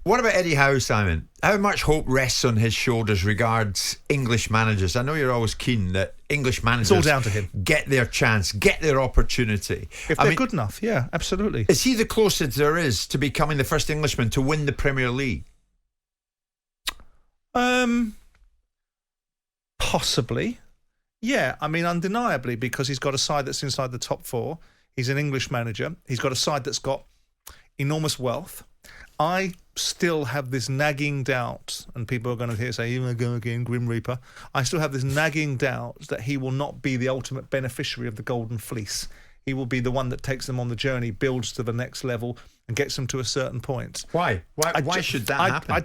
What about Eddie Howe, Simon? How much hope rests on his shoulders regards English managers? I know you're always keen that English managers it's all down to him. Get their chance, get their opportunity. If they're good enough, yeah, absolutely. Is he the closest there is to becoming the first Englishman to win the Premier League? Possibly. Yeah, I mean, undeniably, because he's got a side that's inside the top four. He's an English manager. He's got a side that's got enormous wealth. I still have this nagging doubt, and people are going to say, "You're going to go again, Grim Reaper." I still have this nagging doubt that he will not be the ultimate beneficiary of the Golden Fleece. He will be the one that takes them on the journey, builds to the next level, and gets them to a certain point. Why? Why should that happen?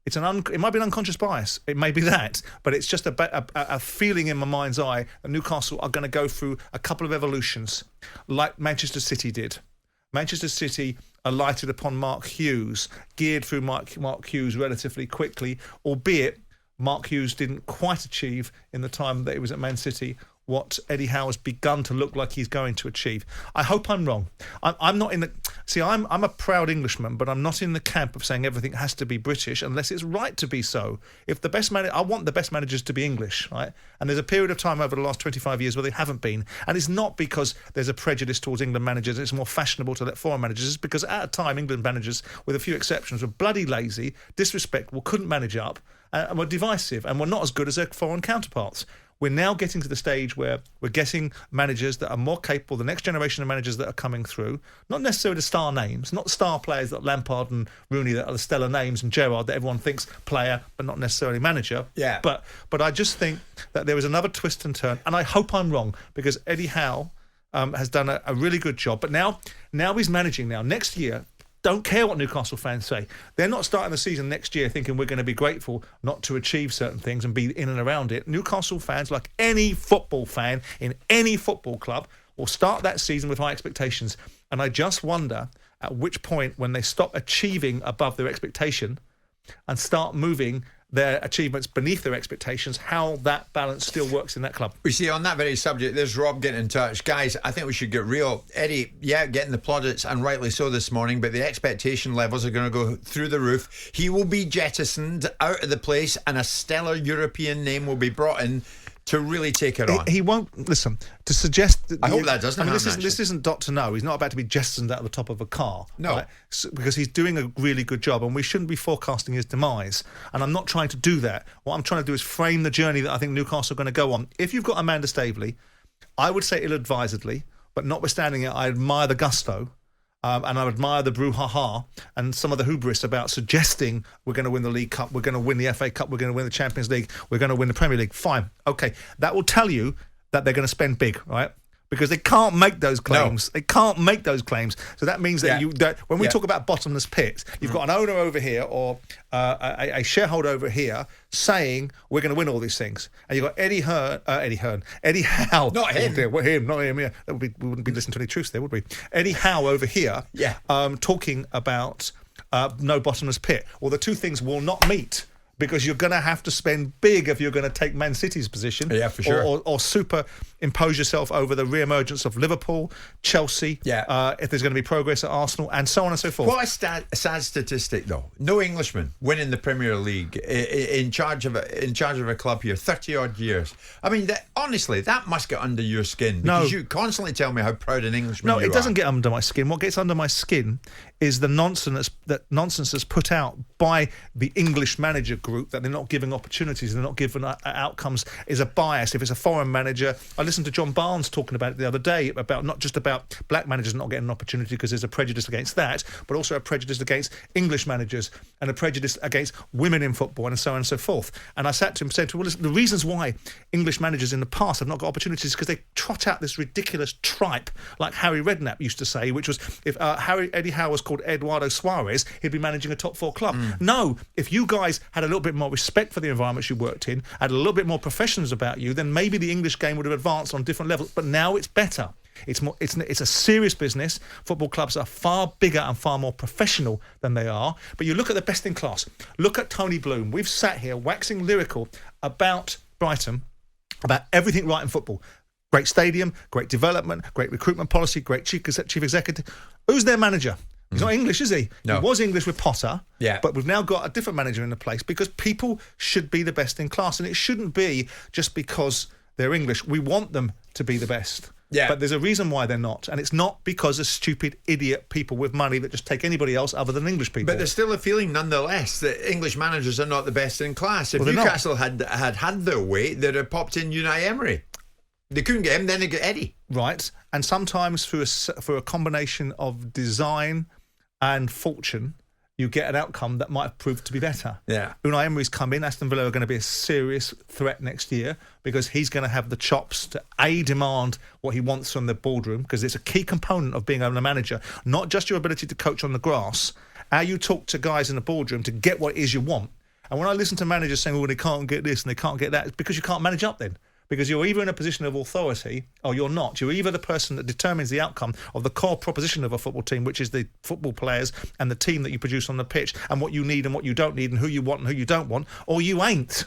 It might be an unconscious bias. It may be that, but it's just a feeling in my mind's eye that Newcastle are going to go through a couple of evolutions, like Manchester City did. Manchester City alighted upon Mark Hughes, geared through Mark Hughes relatively quickly, albeit Mark Hughes didn't quite achieve in the time that he was at Man City what Eddie Howe has begun to look like he's going to achieve. I hope I'm wrong. I'm not in the... See, I'm a proud Englishman, but I'm not in the camp of saying everything has to be British unless it's right to be so. If the best I want the best managers to be English, right? And there's a period of time over the last 25 years where they haven't been. And it's not because there's a prejudice towards England managers. It's more fashionable to let foreign managers. It's because at a time, England managers, with a few exceptions, were bloody lazy, disrespectful, couldn't manage up, and were divisive, and were not as good as their foreign counterparts. We're now getting to the stage where we're getting managers that are more capable, the next generation of managers that are coming through, not necessarily the star names, not star players like Lampard and Rooney that are the stellar names, and Gerrard that everyone thinks player but not necessarily manager. Yeah. But I just think that there is another twist and turn, and I hope I'm wrong, because Eddie Howe has done a really good job. But now he's managing now. Next year, don't care what Newcastle fans say. They're not starting the season next year thinking we're going to be grateful not to achieve certain things and be in and around it. Newcastle fans, like any football fan in any football club, will start that season with high expectations. And I just wonder at which point, when they stop achieving above their expectation and start moving their achievements beneath their expectations, how that balance still works in that club. We see, on that very subject, there's Rob getting in touch. Guys, I think we should get real. Eddie, getting the plaudits, and rightly so this morning, but the expectation levels are going to go through the roof. He will be jettisoned out of the place, and a stellar European name will be brought in to really take it on. He won't listen to suggest. I hope that doesn't happen. This isn't Dr. No. He's not about to be jettisoned out of the top of a car. No, right? Because he's doing a really good job, and we shouldn't be forecasting his demise. And I'm not trying to do that. What I'm trying to do is frame the journey that I think Newcastle are going to go on. If you've got Amanda Staveley, I would say ill-advisedly, but notwithstanding it, I admire the gusto. And I admire the brouhaha and some of the hubris about suggesting we're going to win the League Cup, we're going to win the FA Cup, we're going to win the Champions League, we're going to win the Premier League. Fine. Okay. That will tell you that they're going to spend big, right? Because they can't make those claims. No. They can't make those claims. So that means that when we talk about bottomless pits, you've got an owner over here or a shareholder over here saying we're going to win all these things, and you've got Eddie Howe. Not him. Not him. Yeah, we wouldn't be listening to any truths there, would we? Eddie Howe over here, talking about no bottomless pit. Well, the two things will not meet. Because you're going to have to spend big if you're going to take Man City's position. Yeah, for sure. Or superimpose yourself over the re-emergence of Liverpool, Chelsea, if there's going to be progress at Arsenal, and so on and so forth. What a sad statistic, though. No Englishman winning the Premier League in charge of a club here, 30-odd years. I mean, honestly, that must get under your skin. Because you constantly tell me how proud an Englishman you are. No, it doesn't get under my skin. What gets under my skin is the nonsense that's put out by the English manager group, that they're not giving opportunities, they're not giving outcomes, is a bias. If it's a foreign manager, I listened to John Barnes talking about it the other day, about not just about black managers not getting an opportunity because there's a prejudice against that, but also a prejudice against English managers and a prejudice against women in football and so on and so forth. And I sat to him and said, well, listen, the reasons why English managers in the past have not got opportunities is because they trot out this ridiculous tripe, like Harry Redknapp used to say, which was if Eddie Howe was called Eduardo Suarez, he'd be managing a top four club. No, if you guys had a little bit more respect for the environments you worked in, had a little bit more professionals about you, then maybe the English game would have advanced on different levels. But now it's better. It's a serious business. Football clubs are far bigger and far more professional than they are. But you look at the best in class. Look at Tony Bloom. We've sat here waxing lyrical about Brighton, about everything right in football. Great stadium, great development, great recruitment policy, great chief executive. Who's their manager? He's not English, is he? No. He was English with Potter, Yeah. but we've now got a different manager in the place because people should be the best in class, and it shouldn't be just because they're English. We want them to be the best. Yeah. But there's a reason why they're not, and it's not because of stupid idiot people with money that just take anybody else other than English people. But there's still a feeling, nonetheless, that English managers are not the best in class. If Well, they're not. Newcastle had their way, they'd have popped in Unai Emery. They couldn't get him, then they got Eddie. Right, and sometimes through a combination of design and fortune, you get an outcome that might have proved to be better. Yeah. Unai Emery's come in. Aston Villa are going to be a serious threat next year because he's going to have the chops to demand what he wants from the boardroom, because it's a key component of being a manager, not just your ability to coach on the grass, how you talk to guys in the boardroom to get what it is you want. And when I listen to managers saying, well, they can't get this and they can't get that, it's because you can't manage up then. Because you're either in a position of authority or you're not. You're either the person that determines the outcome of the core proposition of a football team, which is the football players and the team that you produce on the pitch and what you need and what you don't need and who you want and who you don't want, or you ain't.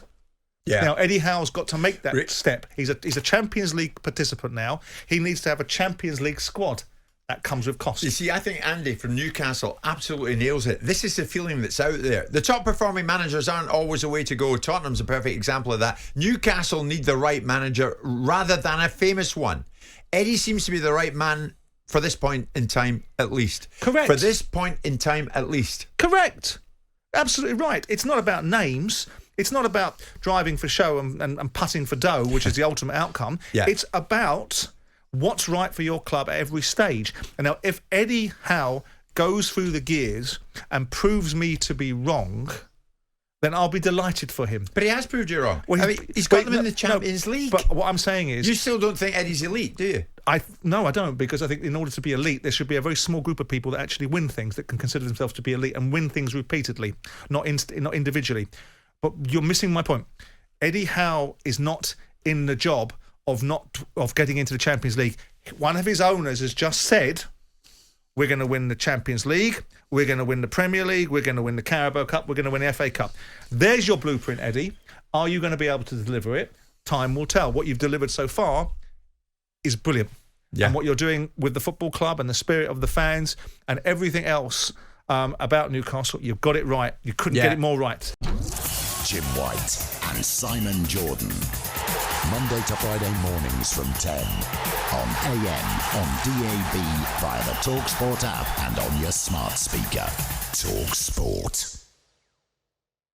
Yeah. Now, Eddie Howe's got to make that step. He's a Champions League participant now. He needs to have a Champions League squad. That comes with costs. You see, I think Andy from Newcastle absolutely nails it. This is the feeling that's out there. The top performing managers aren't always the way to go. Tottenham's a perfect example of that. Newcastle need the right manager rather than a famous one. Eddie seems to be the right man for this point in time, at least. Correct. For this point in time, at least. Correct. Absolutely right. It's not about names. It's not about driving for show and putting for dough, which is the ultimate outcome. Yeah. It's about what's right for your club at every stage. And now, if Eddie Howe goes through the gears and proves me to be wrong, then I'll be delighted for him. But he has proved you wrong. Well, I mean, he's got them in the Champions League. But what I'm saying is, You still don't think Eddie's elite, do you? No, I don't, because I think in order to be elite, there should be a very small group of people that actually win things, that can consider themselves to be elite and win things repeatedly, not individually. But you're missing my point. Eddie Howe is not in the job of getting into the Champions League. One of his owners has just said, we're going to win the Champions League, we're going to win the Premier League, we're going to win the Carabao Cup, we're going to win the FA Cup. There's your blueprint, Eddie. Are you going to be able to deliver it? Time will tell. What you've delivered so far is brilliant. Yeah. And what you're doing with the football club and the spirit of the fans and everything else about Newcastle, you've got it right. You couldn't get it more right. Jim White and Simon Jordan. Monday to Friday mornings from 10 on AM, on DAB, via the talkSPORT app and on your smart speaker. talkSPORT.